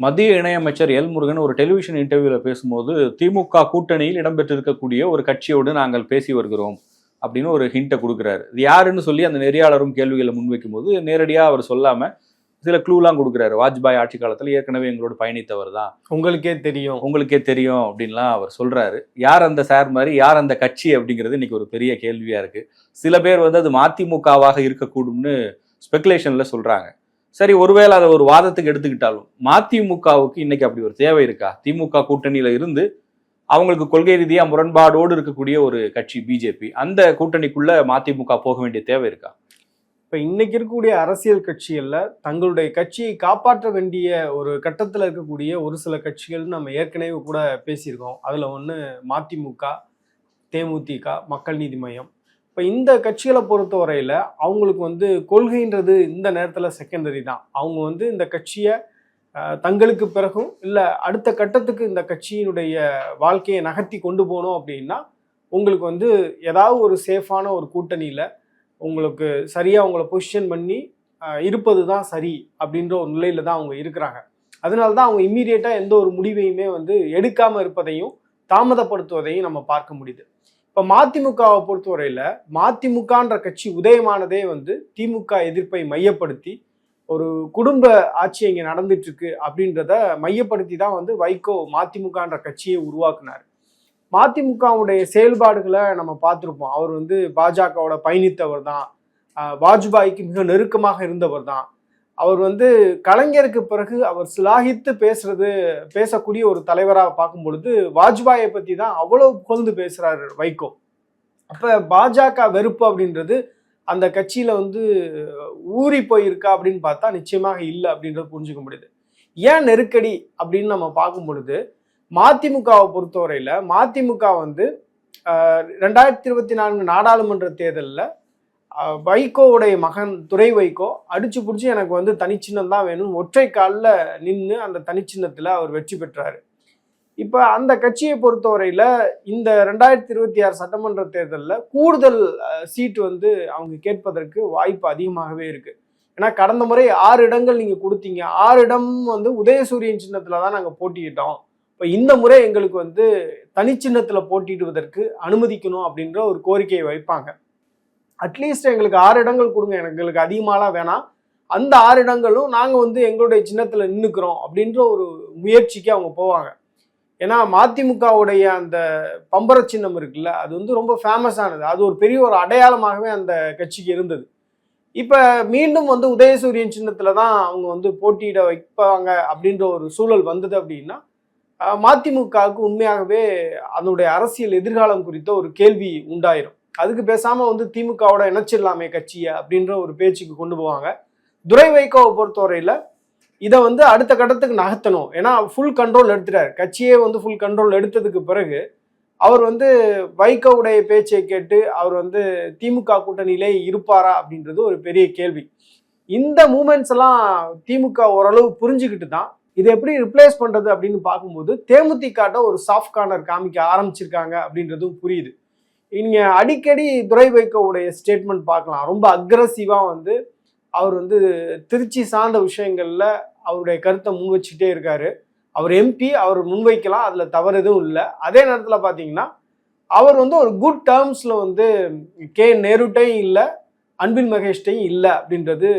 மத்திய இணையமைச்சர் எல் முருகன் ஒரு டெலிவிஷன் இன்டர்வியூல பேசும்போது திமுக கூட்டணியில் இடம்பெற்றிருக்கக்கூடிய ஒரு கட்சியோடு நாங்கள் பேசி வருகிறோம் அப்படின்னு ஒரு ஹிண்ட்டை கொடுக்குறாரு. இது யாருன்னு சொல்லி அந்த நெறியாளரும் கேள்விகளை முன்வைக்கும் போது நேரடியாக அவர் சொல்லாம சில க்ளூலாம் கொடுக்குறாரு. வாஜ்பாய் ஆட்சி காலத்தில் ஏற்கனவே எங்களோட பயணித்தவர் தான், உங்களுக்கே தெரியும் அப்படின்லாம் அவர் சொல்றாரு. யார் அந்த சார் மாதிரி, யார் அந்த கட்சி அப்படிங்கிறது இன்னைக்கு ஒரு பெரிய கேள்வியா இருக்கு. சில பேர் அது மதிமுகவாக இருக்கக்கூடும்னு ஸ்பெகுலேஷன்ல சொல்றாங்க. சரி, ஒருவேளை அதை ஒரு வாதத்துக்கு எடுத்துக்கிட்டாலும் மதிமுகவுக்கு இன்னைக்கு அப்படி ஒரு தேவை இருக்கா? திமுக கூட்டணியில இருந்து அவங்களுக்கு கொள்கை ரீதியா முரண்பாடோடு இருக்கக்கூடிய ஒரு கட்சி பிஜேபி, அந்த கூட்டணிக்குள்ள மதிமுக போக வேண்டிய தேவை இருக்கா? இப்ப இன்னைக்கு இருக்கக்கூடிய அரசியல் கட்சிகள்ல தங்களுடைய கட்சியை காப்பாற்ற வேண்டிய ஒரு கட்டத்துல இருக்கக்கூடிய ஒரு சில கட்சிகள் நம்ம ஏற்கனவே கூட பேசியிருக்கோம். அதுல ஒண்ணு மதிமுக, தேமுதிக, மக்கள் நீதி மய்யம். இப்போ இந்த கட்சிகளை பொறுத்தவரையில் அவங்களுக்கு கொள்கைன்றது இந்த நேரத்தில் செகண்டரி தான். அவங்க இந்த கட்சியை தங்களுக்கு பிறகும் இல்லை அடுத்த கட்டத்துக்கு இந்த கட்சியினுடைய வாழ்க்கையை நகர்த்தி கொண்டு போகணும் அப்படின்னா உங்களுக்கு ஏதாவது ஒரு சேஃபான ஒரு கூட்டணியில் உங்களுக்கு சரியாக அவங்கள பொசிஷன் பண்ணி இருப்பது தான் சரி அப்படின்ற ஒரு நிலையில் தான் அவங்க இருக்கிறாங்க. அதனால தான் அவங்க இம்மீடியட்டாக எந்த ஒரு முடிவையுமே எடுக்காமல் இருப்பதையும் தாமதப்படுத்துவதையும் நம்ம பார்க்க முடியுது. இப்போ மதிமுகவை பொறுத்தவரையில் மதிமுகன்ற கட்சி உதயமானதே திமுக எதிர்ப்பை மையப்படுத்தி ஒரு குடும்ப ஆட்சி இங்கே நடந்துட்டு இருக்கு அப்படின்றத மையப்படுத்தி தான் வைகோ மதிமுகன்ற கட்சியை உருவாக்குனார். மதிமுகவுடைய செயல்பாடுகளை நம்ம பார்த்துருப்போம். அவர் பாஜகவோட பயணித்தவர் தான், வாஜ்பாய்க்கு மிக நெருக்கமாக இருந்தவர் தான். அவர் கலைஞருக்கு பிறகு அவர் சிலாகித்து பேசக்கூடிய ஒரு தலைவராக பார்க்கும் பொழுது வாஜ்பாயை பற்றி தான் அவ்வளவு புகழ்ந்து பேசுறாரு வைகோ. அப்போ பாஜக வெறுப்பு அப்படின்றது அந்த கட்சியில ஊறி போயிருக்கா அப்படின்னு பார்த்தா நிச்சயமாக இல்லை அப்படின்றது புரிஞ்சுக்க முடியுது. ஏன் நெருக்கடி அப்படின்னு நம்ம பார்க்கும் பொழுது மதிமுகவை பொறுத்தவரையில மதிமுக 2024 நாடாளுமன்ற தேர்தலில் வைகோவுடைய மகன் துரை வைகோ அடிச்சு பிடிச்சி எனக்கு தனிச்சின்னம் தான் வேணும், ஒற்றை காலில் நின்று அந்த தனிச்சின்னத்தில் அவர் வெற்றி பெற்றாரு. இப்போ அந்த கட்சியை பொறுத்தவரையில் இந்த 2026 சட்டமன்ற தேர்தலில் கூடுதல் சீட்டு அவங்க கேட்பதற்கு வாய்ப்பு அதிகமாகவே இருக்கு. ஏன்னா கடந்த முறை 6 இடங்கள் நீங்கள் கொடுத்தீங்க, 6 இடம் உதயசூரியன் சின்னத்தில் தான் நாங்கள் போட்டியிட்டோம். இப்போ இந்த முறை எங்களுக்கு தனிச்சின்னத்தில் போட்டியிடுவதற்கு அனுமதிக்கணும் அப்படின்ற ஒரு கோரிக்கையை வைப்பாங்க. அட்லீஸ்ட் எங்களுக்கு 6 இடங்கள் கொடுங்க, எங்களுக்கு அதிகமாலாம் வேணாம், அந்த 6 இடங்களும் நாங்கள் எங்களுடைய சின்னத்தில் நின்றுக்கிறோம் அப்படின்ற ஒரு முயற்சிக்கு அவங்க போவாங்க. ஏன்னா மதிமுகவுடைய அந்த பம்பர சின்னம் இருக்குல்ல, அது ரொம்ப ஃபேமஸானது, அது ஒரு பெரிய ஒரு அடையாளமாகவே அந்த கட்சிக்கு இருந்தது. இப்போ மீண்டும் உதயசூரியன் சின்னத்தில் தான் அவங்க போட்டியிட வைப்பாங்க அப்படின்ற ஒரு சூழல் வந்தது அப்படின்னா மதிமுகவுக்கு உண்மையாகவே அதனுடைய அரசியல் எதிர்காலம் குறித்த ஒரு கேள்வி உண்டாயிரும். அதுக்கு பேசாம திமுகவோட இணைச்சிடலாமே கட்சியை அப்படின்ற ஒரு பேச்சுக்கு கொண்டு போவாங்க. துரை வைகோவை பொறுத்தவரையில இதை அடுத்த கட்டத்துக்கு நகர்த்தணும். ஏன்னா ஃபுல் கண்ட்ரோல் எடுத்துட்டார் கட்சியே, ஃபுல் கண்ட்ரோல் எடுத்ததுக்கு பிறகு அவர் வைகோவுடைய பேச்சை கேட்டு அவர் திமுக கூட்டணியிலே இருப்பாரா அப்படின்றது ஒரு பெரிய கேள்வி. இந்த மூமெண்ட்ஸ் எல்லாம் திமுக ஓரளவு புரிஞ்சுக்கிட்டு தான் இதை எப்படி ரிப்ளேஸ் பண்றது அப்படின்னு பார்க்கும்போது தேமுதிக ஒரு சாஃப்ட் கார்னர் காமிக்க ஆரம்பிச்சிருக்காங்க அப்படின்றதும் புரியுது. நீங்க அடிக்கடி துரை வைகோவுடைய ஸ்டேட்மெண்ட் பார்க்கலாம். ரொம்ப அக்ரஸிவா அவர் திருச்சி சார்ந்த விஷயங்கள்ல அவருடைய கருத்தை முன் வச்சுட்டே இருக்காரு. அவர் எம்பி, அவர் முன்வைக்கலாம், அதுல தவறு எதுவும் இல்லை. அதே நேரத்துல பாத்தீங்கன்னா அவர் ஒரு குட் டேர்ம்ஸ்ல கே நேருட்டையும் இல்லை, அன்பில் மகேஷ்டையும் இல்லை அப்படின்றது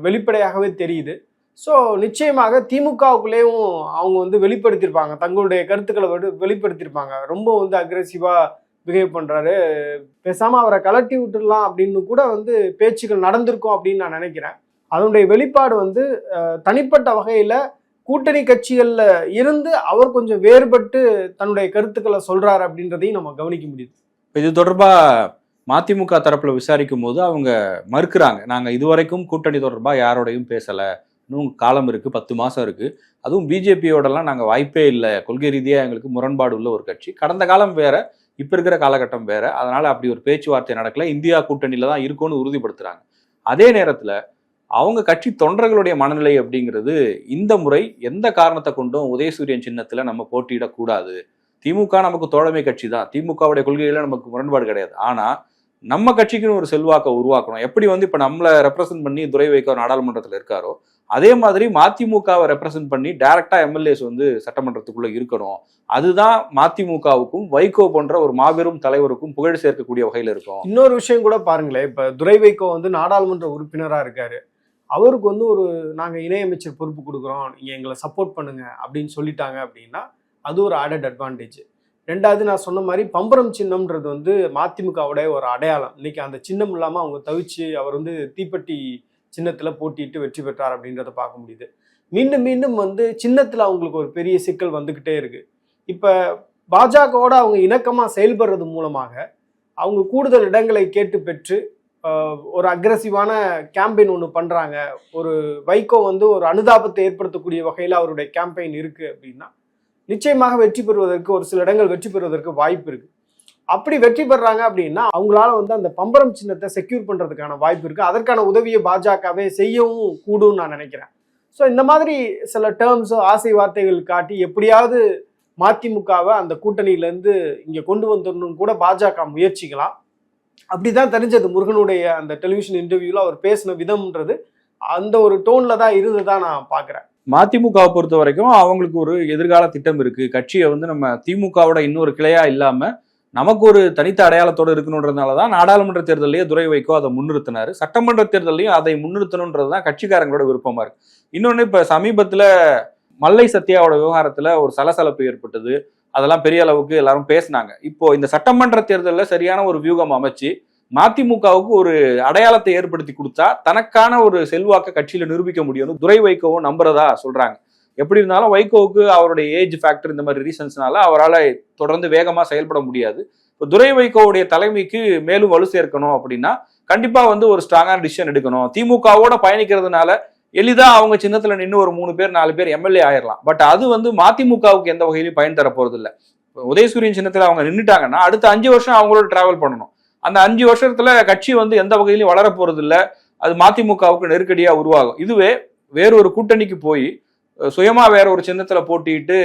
வெளிப்படையாகவே தெரியுது. ஸோ நிச்சயமாக திமுகவுக்குள்ளேயும் அவங்க வெளிப்படுத்தியிருப்பாங்க, தங்களுடைய கருத்துக்களை வெளிப்படுத்தியிருப்பாங்க. ரொம்ப அக்ரெசிவா பிஹேவ் பண்றாரு, பேசாம அவரை கலட்டி விட்டுடலாம் அப்படின்னு கூட பேச்சுக்கள் நடந்திருக்கும் அப்படின்னு நான் நினைக்கிறேன். அதனுடைய வெளிப்பாடு தனிப்பட்ட வகையில கூட்டணி கட்சிகள்ல இருந்து அவர் கொஞ்சம் வேறுபட்டு தன்னுடைய கருத்துக்களை சொல்றாரு அப்படின்றதையும் நம்ம கவனிக்க முடியுது. இது தொடர்பா மதிமுக தரப்புல விசாரிக்கும் போது அவங்க மறுக்கிறாங்க, நாங்க இதுவரைக்கும் கூட்டணி தொடர்பா யாரோடையும் பேசல, இன்னும் காலம் இருக்கு, 10 மாசம் இருக்கு, அதுவும் பிஜேபியோடலாம் நாங்க வாய்ப்பே இல்லை, கொள்கை ரீதியா எங்களுக்கு முரண்பாடு உள்ள ஒரு கட்சி, கடந்த காலம் வேற இப்ப இருக்கிற காலகட்டம் வேற, அதனால அப்படி ஒரு பேச்சுவார்த்தை நடக்கல, இந்தியா கூட்டணியில தான் இருக்கும்னு உறுதிப்படுத்துறாங்க. அதே நேரத்துல அவங்க கட்சி தொண்டர்களுடைய மனநிலை அப்படிங்கிறது இந்த முறை எந்த காரணத்தை கொண்டும் உதயசூரியன் சின்னத்துல நம்ம போட்டியிடக்கூடாது, திமுக நமக்கு தோழமை கட்சி தான், திமுகவுடைய கொள்கையில நமக்கு முரண்பாடு கிடையாது, ஆனா நம்ம கட்சிக்குன்னு ஒரு செல்வாக்கை உருவாக்கணும். எப்படி வந்து இப்ப நம்மளை ரெப்ரசென்ட் பண்ணி துரை வைகோ நாடாளுமன்றத்தில் இருக்காரோ அதே மாதிரி மதிமுகவை ரெப்ரசென்ட் பண்ணி டைரக்டா எம்எல்ஏஸ் வந்து சட்டமன்றத்துக்குள்ள இருக்கணும். அதுதான் மதிமுகவுக்கும் வைகோ போன்ற ஒரு மாபெரும் தலைவருக்கும் புகழ் சேர்க்கக்கூடிய வகையில இருக்கும். இன்னொரு விஷயம் கூட பாருங்களேன், இப்ப துரை வைகோ வந்து நாடாளுமன்ற உறுப்பினரா இருக்காரு. அவருக்கு வந்து ஒரு நாங்க இணையமைச்சர் பொறுப்பு கொடுக்குறோம், நீங்க எங்களை சப்போர்ட் பண்ணுங்க அப்படின்னு சொல்லிட்டாங்க அப்படின்னா அது ஒரு ஆடட் அட்வான்டேஜ். ரெண்டாவது, நான் சொன்ன மாதிரி பம்பரம் சின்னம்ன்றது வந்து மதிமுகவுடைய ஒரு அடையாளம். இன்னைக்கு அந்த சின்னம் இல்லாம அவங்க தவிச்சு அவர் வந்து தீப்பெட்டி சின்னத்துல போட்டிட்டு வெற்றி பெற்றார் அப்படின்றத பார்க்க முடியுது. மீண்டும் மீண்டும் வந்து சின்னத்துல அவங்களுக்கு ஒரு பெரிய சிக்கல் வந்துகிட்டே இருக்கு. இப்ப பாஜகவோட அவங்க இணக்கமா செயல்படுறது மூலமாக அவங்க கூடுதல் இடங்களை கேட்டு பெற்று ஒரு அக்ரெசிவான கேம்பெயின் ஒன்று பண்றாங்க. ஒரு வைகோ வந்து ஒரு அனுதாபத்தை ஏற்படுத்தக்கூடிய வகையில் அவருடைய கேம்பெயின் இருக்கு அப்படின்னா நிச்சயமாக வெற்றி பெறுவதற்கு, ஒரு சில இடங்கள் வெற்றி பெறுவதற்கு வாய்ப்பு இருக்கு. அப்படி வெற்றி பெறாங்க அப்படின்னா அவங்களால வந்து அந்த பம்பரம் சின்னத்தை செக்யூர் பண்றதுக்கான வாய்ப்பு இருக்கு. அதற்கான உதவியை பாஜகவே செய்யவும் கூடும்னு நான் நினைக்கிறேன். ஸோ இந்த மாதிரி சில டேர்ம்ஸோ ஆசை வார்த்தைகள் காட்டி எப்படியாவது மதிமுகவை அந்த கூட்டணியிலேருந்து இங்கே கொண்டு வந்துடணும்னு கூட பாஜக முயற்சிக்கலாம். அப்படிதான் தெரிஞ்சது முருகனுடைய அந்த டெலிவிஷன் இன்டர்வியூல அவர் பேசின விதம்ன்றது அந்த ஒரு டோன்ல தான் இருந்ததா நான் பாக்குறேன். மதிமுகவை பொறுத்த வரைக்கும் அவங்களுக்கு ஒரு எதிர்கால திட்டம் இருக்கு. கட்சியை வந்து நம்ம திமுகவோட இன்னொரு கிளையா இல்லாம நமக்கு ஒரு தனித்த அடையாளத்தோடு இருக்கணுன்றதுனாலதான் நாடாளுமன்ற தேர்தலையே துரை வைகோ அதை முன்னிறுத்தினாரு. சட்டமன்ற தேர்தலையும் அதை முன்னிறுத்தணுன்றதுதான் கட்சிக்காரங்களோட விருப்பமா இருக்கு. இன்னொன்னு இப்ப சமீபத்துல மல்லை சத்யாவோட விவகாரத்துல ஒரு சலசலப்பு ஏற்பட்டது. அதெல்லாம் பெரிய அளவுக்கு எல்லாரும் பேசினாங்க. இப்போ இந்த சட்டமன்ற தேர்தலில் சரியான ஒரு வியூகம் அமைச்சு மதிமுகவுக்கு ஒரு அடையாளத்தை ஏற்படுத்தி கொடுத்தா தனக்கான ஒரு செல்வாக்க கட்சியில நிரூபிக்க முடியும்னு துரை வைகோவும் நம்புறதா சொல்றாங்க. எப்படி இருந்தாலும் வைகோவுக்கு அவருடைய ஏஜ் ஃபேக்டர் இந்த மாதிரி ரீசன்ஸ்னால அவரால் தொடர்ந்து வேகமா செயல்பட முடியாது. இப்போ துரை வைகோவுடைய தலைமைக்கு மேலும் வலு சேர்க்கணும் அப்படின்னா கண்டிப்பா வந்து ஒரு ஸ்ட்ராங்கான டிசிஷன் எடுக்கணும். திமுகவோட பயணிக்கிறதுனால எளிதா அவங்க சின்னத்துல நின்று ஒரு 3 பேர் 4 பேர் எம்எல்ஏ ஆயிடலாம். பட் அது வந்து மதிமுகவுக்கு எந்த வகையிலும் பயன் தர போறது இல்லை. உதயசூரியன் சின்னத்துல அவங்க நின்றுட்டாங்கன்னா அடுத்த 5 வருஷம் அவங்களோட டிராவல் பண்ணணும். அந்த 5 வருஷத்துல கட்சி வந்து எந்த வகையிலும் வளர போறது இல்லை. அது மதிமுகவுக்கு நெருக்கடியா உருவாகும். இதுவே வேறொரு கூட்டணிக்கு போய் சுயமா வேற ஒரு சின்னத்துல போட்டிட்டு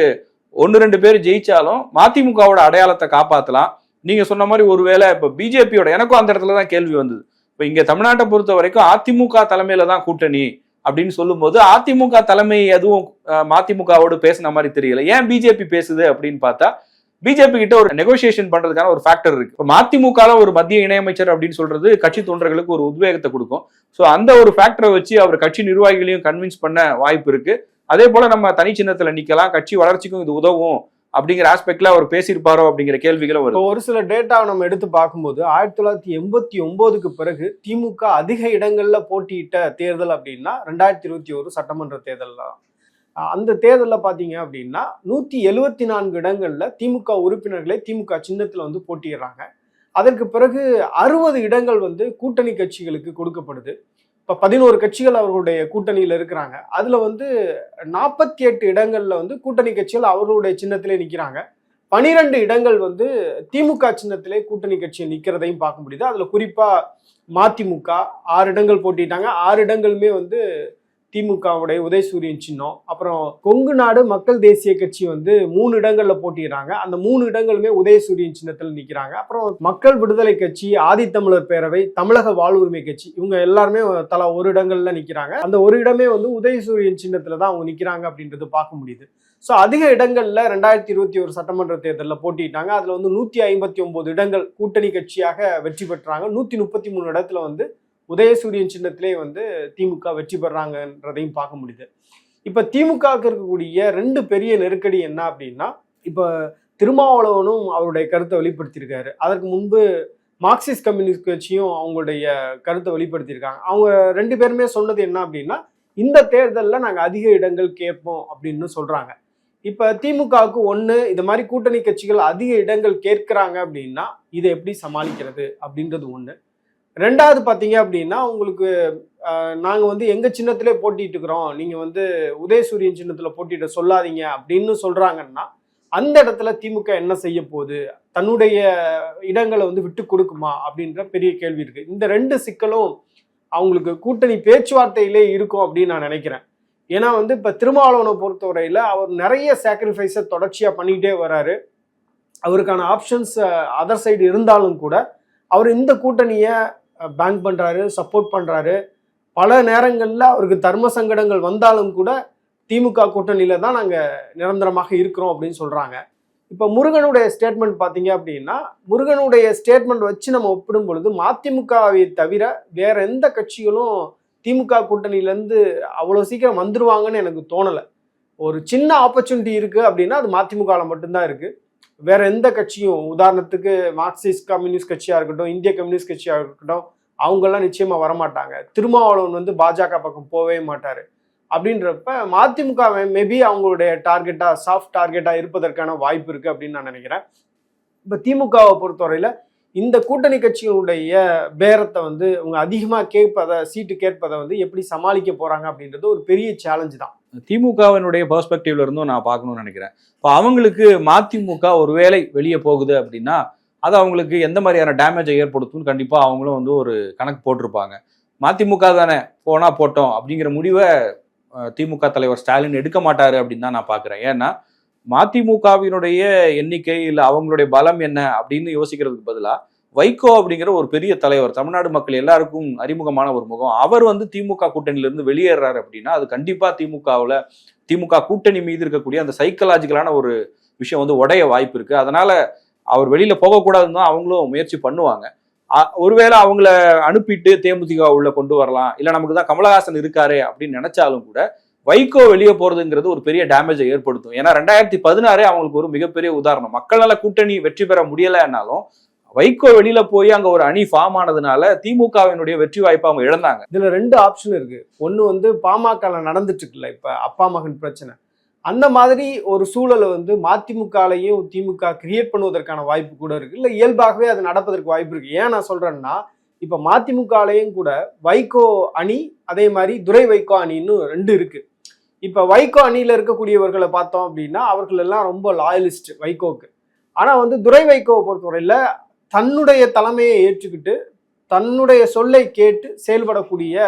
1-2 பேர் ஜெயிச்சாலும் மதிமுகவோட அடையாளத்தை காப்பாத்தலாம். நீங்க சொன்ன மாதிரி ஒருவேளை இப்ப பிஜேபியோட எனக்கும் அந்த இடத்துலதான் கேள்வி வந்தது. இப்ப இங்க தமிழ்நாட்டை பொறுத்த வரைக்கும் அதிமுக தலைமையில தான் கூட்டணி அப்படின்னு சொல்லும் போது அதிமுக தலைமை எதுவும் மதிமுகவோடு பேசின மாதிரி தெரியல. ஏன் பிஜேபி பேசுது அப்படின்னு பார்த்தா பிஜேபி கிட்ட ஒரு நெகோசியேஷன் பண்றதுக்கான ஒரு ஃபேக்டர் இருக்கு. இப்போ மதிமுக ஒரு மத்திய இணையமைச்சர் அப்படின்னு சொல்றது கட்சி தொண்டர்களுக்கு ஒரு உத்வேகத்தை கொடுக்கும். ஸோ அந்த ஒரு ஃபேக்டரை வச்சு அவர் கட்சி நிர்வாகிகளையும் கன்வின்ஸ் பண்ண வாய்ப்பு இருக்கு. அதே போல நம்ம தனி சின்னத்துல நிக்கலாம், கட்சி வளர்ச்சிக்கும் இது உதவும் அப்படிங்கிற ஆஸ்பெக்ட்ல அவர் பேசியிருப்பாரோ அப்படிங்கிற கேள்விகளும் வரும். ஒரு சில டேட்டாவை நம்ம எடுத்து பார்க்கும்போது 1989க்கு பிறகு திமுக அதிக இடங்கள்ல போட்டியிட்ட தேர்தல் அப்படின்னா 2021 சட்டமன்ற தேர்தல் தான். அந்த தேர்தலில் பார்த்தீங்க அப்படின்னா 174 இடங்கள்ல திமுக உறுப்பினர்களை திமுக சின்னத்துல வந்து போட்டியிடுறாங்க. அதற்கு பிறகு 60 இடங்கள் வந்து கூட்டணி கட்சிகளுக்கு கொடுக்கப்படுது. இப்போ 11 கட்சிகள் அவர்களுடைய கூட்டணியில் இருக்கிறாங்க. அதுல வந்து 48 இடங்கள்ல வந்து கூட்டணி கட்சிகள் அவர்களுடைய சின்னத்திலே நிற்கிறாங்க. 12 இடங்கள் வந்து திமுக சின்னத்திலே கூட்டணி கட்சியில் நிற்கிறதையும் பார்க்க முடியுது. அதுல குறிப்பா மதிமுக 6 இடங்கள் போட்டிட்டாங்க. 6 இடங்களுமே வந்து திமுகவுடைய உதயசூரியன் சின்னம். அப்புறம் கொங்கு நாடு மக்கள் தேசிய கட்சி வந்து 3 இடங்கள்ல போட்டிடுறாங்க. அந்த 3 இடங்களுமே உதயசூரியன் சின்னத்தில் நிற்கிறாங்க. அப்புறம் மக்கள் விடுதலை கட்சி, ஆதித்தமிழர் பேரவை, தமிழக வாழ்வுரிமை கட்சி இவங்க எல்லாருமே தலா 1 இடங்கள்ல நிற்கிறாங்க. அந்த 1 இடமே வந்து உதயசூரியன் சின்னத்துல தான் அவங்க நிற்கிறாங்க அப்படின்றது பார்க்க முடியுது. ஸோ அதிக இடங்கள்ல 2021 சட்டமன்ற தேர்தலில் போட்டிட்டாங்க. அதுல வந்து 159 இடங்கள் கூட்டணி கட்சியாக வெற்றி பெற்றாங்க. 133 இடத்துல வந்து உதயசூரியன் சின்னத்திலே வந்து திமுக வெற்றி பெறாங்கன்றதையும் பார்க்க முடியுது. இப்ப திமுகவுக்கு இருக்கக்கூடிய 2 பெரிய நெருக்கடி என்ன அப்படின்னா, இப்ப திருமாவளவனும் அவருடைய கருத்தை வெளிப்படுத்தியிருக்காரு. அதற்கு முன்பு மார்க்சிஸ்ட் கம்யூனிஸ்ட் கட்சியும் அவங்களுடைய கருத்தை வெளிப்படுத்தியிருக்காங்க. அவங்க 2 பேருமே சொன்னது என்ன அப்படின்னா, இந்த தேர்தலில் நாங்கள் அதிக இடங்கள் கேட்போம் அப்படின்னு சொல்றாங்க. இப்ப திமுகவுக்கு ஒண்ணு இந்த மாதிரி கூட்டணி கட்சிகள் அதிக இடங்கள் கேட்கிறாங்க அப்படின்னா இதை எப்படி சமாளிக்கிறது அப்படின்றது ஒண்ணு. ரெண்டாவது பார்த்தீங்க அப்படின்னா, உங்களுக்கு நாங்கள் வந்து எங்கள் சின்னத்திலே போட்டிட்டு இருக்கிறோம், நீங்கள் வந்து உதயசூரியன் சின்னத்தில் போட்டியிட சொல்லாதீங்க அப்படின்னு சொல்கிறாங்கன்னா அந்த இடத்துல திமுக என்ன செய்ய போகுது, தன்னுடைய இடங்களை வந்து விட்டு கொடுக்குமா அப்படின்ற பெரிய கேள்வி இருக்குது. இந்த 2 சிக்கலும் அவங்களுக்கு கூட்டணி பேச்சுவார்த்தையிலே இருக்கும் அப்படின்னு நான் நினைக்கிறேன். ஏன்னா வந்து இப்போ திருமாவளவனை பொறுத்தவரையில் அவர் நிறைய சாக்ரிஃபைஸை தொடர்ச்சியாக பண்ணிக்கிட்டே வராரு. அவருக்கான ஆப்ஷன்ஸ் அதர் சைடு இருந்தாலும் கூட அவர் இந்த கூட்டணியை பேங்க் பண்றாரு, சப்போர்ட் பண்றாரு. பல நேரங்கள்ல அவருக்கு தர்ம சங்கடங்கள் வந்தாலும் கூட திமுக கூட்டணியில தான் நாங்க நிரந்தரமாக இருக்கிறோம் அப்படின்னு சொல்றாங்க. இப்ப முருகனுடைய ஸ்டேட்மெண்ட் பாத்தீங்க அப்படின்னா, முருகனுடைய ஸ்டேட்மெண்ட் வச்சு நம்ம ஒப்பிடும் பொழுது மதிமுகவை தவிர வேற எந்த கட்சிகளும் திமுக கூட்டணியில இருந்து அவ்வளவு சீக்கிரம் வந்துருவாங்கன்னு எனக்கு தோணல. ஒரு சின்ன ஆப்பர்ச்சுனிட்டி இருக்கு அப்படின்னா அது மதிமுகல மட்டும்தான் இருக்கு. வேற எந்த கட்சியும், உதாரணத்துக்கு மார்க்சிஸ்ட் கம்யூனிஸ்ட் கட்சியா இருக்கட்டும், இந்திய கம்யூனிஸ்ட் கட்சியா இருக்கட்டும், அவங்கெல்லாம் நிச்சயமா வரமாட்டாங்க. திருமாவளவன் வந்து பாஜக பக்கம் போகவே மாட்டாரு. அப்படின்றப்ப மதிமுக மேபி அவங்களுடைய டார்கெட்டா, சாஃப்ட் டார்கெட்டா இருப்பதற்கான வாய்ப்பு இருக்கு அப்படின்னு நான் நினைக்கிறேன். இப்ப திமுகவை பொறுத்தவரையில இந்த கூட்டணி கட்சிகளுடைய பேரத்தை வந்து அவங்க அதிகமா சீட்டு கேட்பதை வந்து எப்படி சமாளிக்க போறாங்க அப்படின்றது ஒரு பெரிய சேலஞ்சு தான். திமுகவினுடைய பெர்ஸ்பெக்டிவ்ல இருந்தும் நான் பார்க்கணும்னு நினைக்கிறேன். இப்போ அவங்களுக்கு மதிமுக ஒருவேளை வெளியே போகுது அப்படின்னா அது அவங்களுக்கு எந்த மாதிரியான டேமேஜை ஏற்படுத்தும்னு கண்டிப்பா அவங்களும் வந்து ஒரு கணக்கு போட்டிருப்பாங்க. மதிமுக தானே, போனா போட்டோம் அப்படிங்கிற முடிவை திமுக தலைவர் ஸ்டாலின் எடுக்க மாட்டாரு அப்படின்னு தான் நான் பாக்குறேன். ஏன்னா மதிமுகவினுடைய எண்ணிக்கை இல்லை அவங்களுடைய பலம் என்ன அப்படின்னு யோசிக்கிறதுக்கு பதிலா வைகோ அப்படிங்கிற ஒரு பெரிய தலைவர், தமிழ்நாடு மக்கள் எல்லாருக்கும் அறிமுகமான ஒரு முகம், அவர் வந்து திமுக கூட்டணியிலிருந்து வெளியேறாரு அப்படின்னா அது கண்டிப்பா திமுக கூட்டணி மீது இருக்கக்கூடிய அந்த சைக்கலாஜிக்கலான ஒரு விஷயம் வந்து உடைய வாய்ப்பு இருக்கு. அதனால அவர் வெளியில போகக்கூடாதுன்னு தான் அவங்களும் முயற்சி பண்ணுவாங்க. ஒருவேளை அவங்கள அனுப்பிட்டு தேமுதிக உள்ள கொண்டு வரலாம், இல்ல நமக்கு தான் கமலஹாசன் இருக்காரு அப்படின்னு நினைச்சாலும் கூட வைகோ வெளியே போறதுங்கிறது ஒரு பெரிய டேமேஜை ஏற்படுத்தும். ஏன்னா 2016 அவங்களுக்கு ஒரு மிகப்பெரிய உதாரணம். மக்கள் நல கூட்டணி வெற்றி பெற முடியலைன்னாலும் வைகோ வெளியில போய் அங்க ஒரு அணி ஃபார்ம் ஆனதுனால திமுகவினுடைய வெற்றி வாய்ப்பை அவங்க இழந்தாங்க. இதுல 2 ஆப்ஷன் இருக்கு. ஒண்ணு வந்து பாமக நடந்துட்டு இருக்குல்ல இப்ப அப்பா மகன் பிரச்சனை, அந்த மாதிரி ஒரு சூழலை வந்து மதிமுகலையும் திமுக கிரியேட் பண்ணுவதற்கான வாய்ப்பு கூட இருக்கு. இல்ல இயல்பாகவே அது நடப்பதற்கு வாய்ப்பு இருக்கு. ஏன் நான் சொல்றேன்னா, இப்ப மதிமுகலையும் கூட வைகோ அணி, அதே மாதிரி துரை வைகோ அணின்னு 2 இருக்கு. இப்ப வைகோ அணியில இருக்கக்கூடியவர்களை பார்த்தோம் அப்படின்னா அவர்கள் எல்லாம் ரொம்ப லாயலிஸ்ட் வைகோக்கு. ஆனா வந்து துரை வைகோவை பொறுத்தவரையில தன்னுடைய தலைமையை ஏற்றுக்கிட்டு தன்னுடைய சொல்லை கேட்டு செயல்படக்கூடிய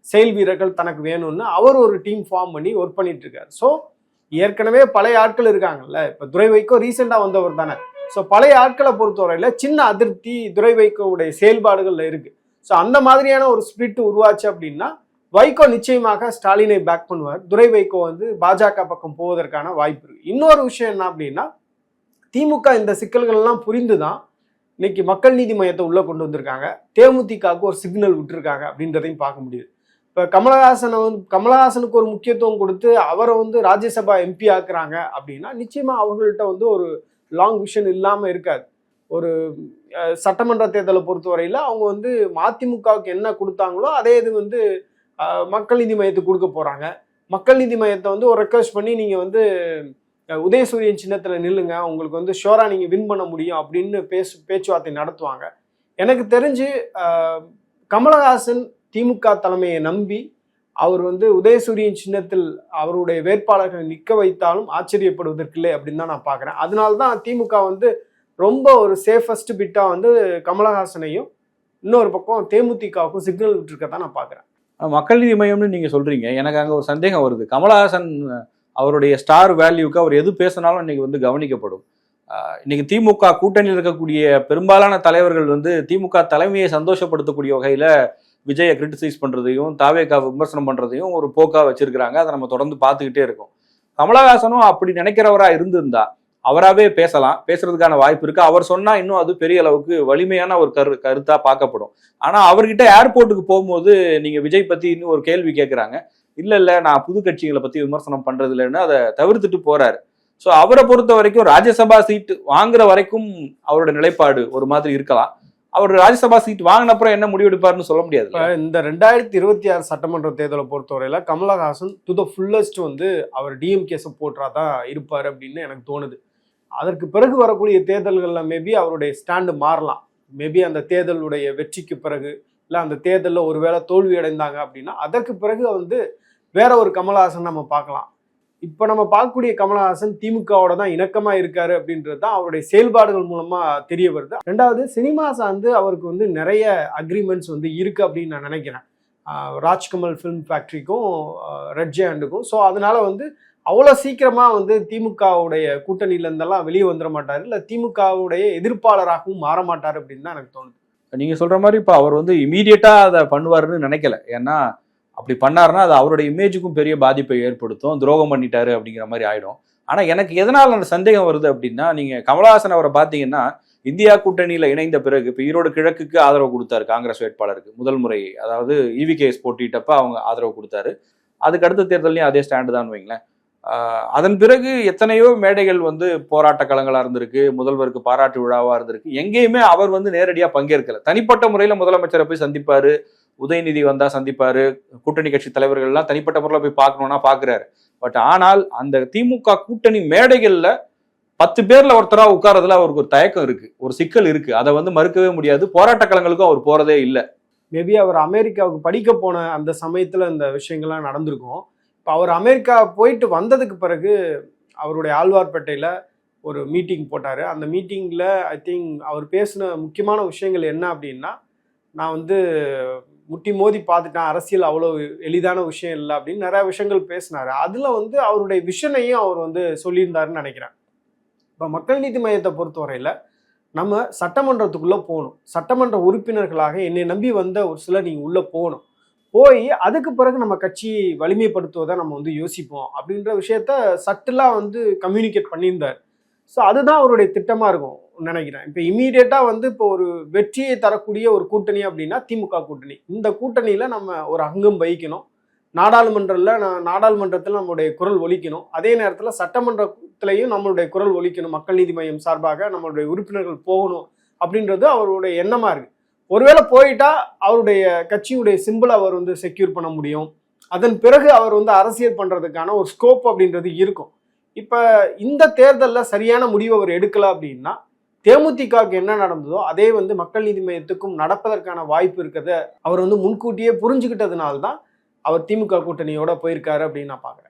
செயல் வீரர்கள் தனக்கு வேணும்னு அவர் ஒரு டீம் ஃபார்ம் பண்ணி ஒர்க் பண்ணிட்டு இருக்காரு. ஸோ ஏற்கனவே பழைய ஆட்கள் இருக்காங்கல்ல, இப்ப துரை வைகோ ரீசெண்டா வந்தவர் தானே. ஸோ பழைய ஆட்களை பொறுத்தவரையில சின்ன அதிருப்தி துரை வைகோவுடைய செயல்பாடுகள்ல இருக்கு. ஸோ அந்த மாதிரியான ஒரு ஸ்பிரிட் உருவாச்சு அப்படின்னா வைகோ நிச்சயமாக ஸ்டாலினை பேக் பண்ணுவார். துரை வைகோ வந்து பாஜக பக்கம் போவதற்கான வாய்ப்பு இருக்கு. இன்னொரு விஷயம் என்ன அப்படின்னா, திமுக இந்த சிக்கல்கள் எல்லாம் புரிந்துதான் இன்னைக்கு மக்கள் நீதி மையத்தை உள்ள கொண்டு வந்திருக்காங்க. தேமுதிகவுக்கு ஒரு சிக்னல் விட்டுருக்காங்க அப்படின்றதையும் பார்க்க முடியுது. இப்ப கமலஹாசனுக்கு ஒரு முக்கியத்துவம் கொடுத்து அவரை வந்து ராஜ்யசபா எம்பி ஆக்குறாங்க அப்படின்னா நிச்சயமா அவங்கள்ட்ட வந்து ஒரு லாங் விஷன் இல்லாம இருக்காது. ஒரு சட்டமன்ற தேர்தலை பொறுத்தவரையில அவங்க வந்து மதிமுகவுக்கு என்ன கொடுத்தாங்களோ அதே இது வந்து மக்கள் நீதி மையத்துக்கு கொடுக்க போறாங்க. மக்கள் நீதி மையத்தை வந்து ஒரு ரெக்வஸ்ட் பண்ணி நீங்க வந்து உதயசூரியன் சின்னத்துல நில்லுங்க, உங்களுக்கு வந்து ஷோரா நீங்க வின் பண்ண முடியும் அப்படின்னு பேச்சுவார்த்தை நடத்துவாங்க. எனக்கு தெரிஞ்சு கமலஹாசன் திமுக தலைமையை நம்பி அவர் வந்து உதயசூரியன் சின்னத்தில் அவருடைய வேட்பாளர்களை நிற்க வைத்தாலும் ஆச்சரியப்படுவதற்கில்லை அப்படின்னு தான் நான் பார்க்குறேன். அதனால்தான் திமுக வந்து ரொம்ப ஒரு சேஃபஸ்ட் பிட்டா வந்து கமலஹாசனையும் இன்னொரு பக்கம் தேமுதிகவுக்கும் சிக்னல் விட்டுருக்கதான் நான் பார்க்குறேன். மக்கள் நீதி மையம்னு நீங்க சொல்றீங்க, எனக்கு அங்க ஒரு சந்தேகம் வருது. கமலஹாசன் அவருடைய ஸ்டார் வேல்யூக்கு அவர் எது பேசினாலும் இன்னைக்கு வந்து கவனிக்கப்படும். இன்னைக்கு திமுக கூட்டணியில் இருக்கக்கூடிய பெரும்பாலான தலைவர்கள் வந்து திமுக தலைமையை சந்தோஷப்படுத்தக்கூடிய வகையில விஜயை கிரிட்டிசைஸ் பண்றதையும் தாவேகா விமர்சனம் பண்றதையும் ஒரு போக்கா வச்சிருக்கிறாங்க. அதை நம்ம தொடர்ந்து பார்த்துக்கிட்டே இருக்கோம். கமலஹாசனும் அப்படி நினைக்கிறவரா இருந்திருந்தா அவராகவே பேசுறதுக்கான வாய்ப்பு இருக்கு. அவர் சொன்னா இன்னும் அது பெரிய அளவுக்கு வலிமையான ஒரு கருத்தா பார்க்கப்படும். ஆனா அவர்கிட்ட ஏர்போர்ட்டுக்கு போகும்போது நீங்க விஜய் பத்தி இன்னும் ஒரு கேள்வி கேட்கிறாங்க. இல்ல நான் புது கட்சிகளை பத்தி விமர்சனம் பண்றது இல்லைன்னு அதை தவிர்த்துட்டு போறாரு. ஸோ அவரை பொறுத்த வரைக்கும் ராஜ்யசபா சீட் வாங்குற வரைக்கும் அவரோட நிலைப்பாடு ஒரு மாதிரி இருக்கலாம். அவர் ராஜ்யசபா சீட் வாங்கின அப்புறம் என்ன முடிவெடுப்பாருன்னு சொல்ல முடியாது. இந்த 2026 சட்டமன்ற தேர்தலை பொறுத்தவரையில கமலஹாசன் டு த ஃபுல்லஸ்ட் வந்து அவர் டிஎம்கே சப்போர்ட்டரா தான் இருப்பார் அப்படின்னு எனக்கு தோணுது. அதற்கு பிறகு வரக்கூடிய தேர்தல்களில் மேபி அவருடைய ஸ்டாண்டு மாறலாம். மேபி அந்த தேர்தலுடைய வெற்றிக்கு பிறகு இல்லை அந்த தேர்தலில் ஒருவேளை தோல்வி அடைந்தாங்க அப்படின்னா அதற்கு பிறகு வந்து வேற ஒரு கமலஹாசன் நம்ம பார்க்கலாம். இப்போ நம்ம பார்க்கக்கூடிய கமலஹாசன் திமுகவோட தான் இணக்கமா இருக்காரு அப்படின்றது தான் அவருடைய செயல்பாடுகள் மூலமா தெரிய வருது. 2வது, சினிமா சார்ந்து அவருக்கு வந்து நிறைய அக்ரிமெண்ட்ஸ் வந்து இருக்கு அப்படின்னு நான் நினைக்கிறேன். ராஜ்கமல் ஃபிலிம் ஃபேக்ட்ரிக்கும் ரெட் ஜெயண்டுக்கும். ஸோ அதனால வந்து அவ்வளோ சீக்கிரமா வந்து திமுகவுடைய கூட்டணியில இருந்தெல்லாம் வெளியே வந்துட மாட்டாரு, இல்லை திமுகவுடைய எதிர்ப்பாளராகவும் மாற மாட்டார் அப்படின்னு தான் எனக்கு தோணுது. நீங்க சொல்ற மாதிரி இப்போ அவர் வந்து இமீடியட்டா அதை பண்ணுவாருன்னு நினைக்கல. ஏன்னா அப்படி பண்ணாருன்னா அது அவருடைய இமேஜுக்கும் பெரிய பாதிப்பை ஏற்படுத்தும், துரோகம் பண்ணிட்டாரு அப்படிங்கிற மாதிரி ஆயிடும். ஆனா எனக்கு எதனால அந்த சந்தேகம் வருது அப்படின்னா, நீங்க கமலஹாசன் அவரை பார்த்தீங்கன்னா இந்தியா கூட்டணியில இணைந்த பிறகு இப்போ ஈரோடு கிழக்குக்கு ஆதரவு கொடுத்தாரு காங்கிரஸ் வேட்பாளருக்கு முதல் முறை. அதாவது இவிகேஎஸ் போட்டிட்டப்ப அவங்க ஆதரவு கொடுத்தாரு. அதுக்கு அடுத்த தேர்தலையும் அதே ஸ்டாண்டு தான் வைங்களேன். அதன் பிறகு எத்தனையோ மேடைகள் வந்து போராட்ட களங்களா இருந்திருக்கு, முதல்வருக்கு பாராட்டு விழாவா இருந்திருக்கு. எங்கேயுமே அவர் வந்து நேரடியா பங்கேற்கல. தனிப்பட்ட முறையில முதலமைச்சரை போய் சந்திப்பாரு, உதயநிதி வந்தா சந்திப்பாரு, கூட்டணி கட்சி தலைவர்கள் எல்லாம் தனிப்பட்ட முறையில் போய் பார்க்கணும்னா பாக்குறாரு. பட் ஆனால் அந்த திமுக கூட்டணி மேடைகள்ல 10 பேர்ல ஒருத்தரா உட்கார்றதுல அவருக்கு ஒரு தயக்கம் இருக்கு, ஒரு சிக்கல் இருக்கு. அதை வந்து மறுக்கவே முடியாது. போராட்ட களங்களுக்கும் அவர் போறதே இல்லை. மேபி அவர் அமெரிக்காவுக்கு படிக்க போன அந்த சமயத்துல இந்த விஷயங்கள்லாம் நடந்திருக்கும். இப்போ அவர் அமெரிக்கா போயிட்டு வந்ததுக்கு பிறகு அவருடைய ஆழ்வார்பேட்டையில் ஒரு மீட்டிங் போட்டார். அந்த மீட்டிங்கில் ஐ திங்க் அவர் பேசின முக்கியமான விஷயங்கள் என்ன அப்படின்னா, நான் வந்து முட்டி மோதி பார்த்துட்டேன், அரசியல் அவ்வளோ எளிதான விஷயம் இல்லை அப்படின்னு நிறையா விஷயங்கள் பேசினார். அதில் வந்து அவருடைய விஷனையும் அவர் வந்து சொல்லியிருந்தாருன்னு நினைக்கிறேன். இப்போ மக்கள் நீதி மையத்தை பொறுத்தவரையில் நம்ம சட்டமன்றத்துக்குள்ளே போகணும். சட்டமன்ற உறுப்பினர்களாக என்னை நம்பி வந்த ஒரு சிலர் நீங்கள் உள்ளே போகணும். போய் அதுக்கு பிறகு நம்ம கட்சியை வலிமைப்படுத்துவதை நம்ம வந்து யோசிப்போம் அப்படின்ற விஷயத்த சட்டிலாக வந்து கம்யூனிகேட் பண்ணியிருந்தார். ஸோ அதுதான் அவருடைய திட்டமாக இருக்கும் நினைக்கிறேன். இப்போ இம்மீடியட்டாக வந்து இப்போ ஒரு வெற்றியை தரக்கூடிய ஒரு கூட்டணி அப்படின்னா திமுக கூட்டணி. இந்த கூட்டணியில் நம்ம ஒரு அங்கம் வகிக்கணும். நாடாளுமன்றத்தில் நம்மளுடைய குரல் ஒலிக்கணும். அதே நேரத்தில் சட்டமன்றத்திலையும் நம்மளுடைய குரல் ஒலிக்கணும். மக்கள் நீதி மையம் சார்பாக நம்மளுடைய உறுப்பினர்கள் போகணும் அப்படின்றது அவருடைய எண்ணமாக இருக்குது. ஒருவேளை போயிட்டா அவருடைய கட்சியுடைய சிம்பிள் அவர் வந்து செக்யூர் பண்ண முடியும். அதன் பிறகு அவர் வந்து அரசியல் பண்றதுக்கான ஒரு ஸ்கோப் அப்படின்றது இருக்கும். இப்ப இந்த தேர்தலில் சரியான முடிவு அவர் எடுக்கல அப்படின்னா தேமுதிகவுக்கு என்ன நடந்ததோ அதே வந்து மக்கள் நீதி மையத்துக்கும் நடப்பதற்கான வாய்ப்பு இருக்கிறத அவர் வந்து முன்கூட்டியே புரிஞ்சுக்கிட்டதுனால்தான் அவர் திமுக கூட்டணியோட போயிருக்காரு அப்படின்னு நான் பாக்குறேன்.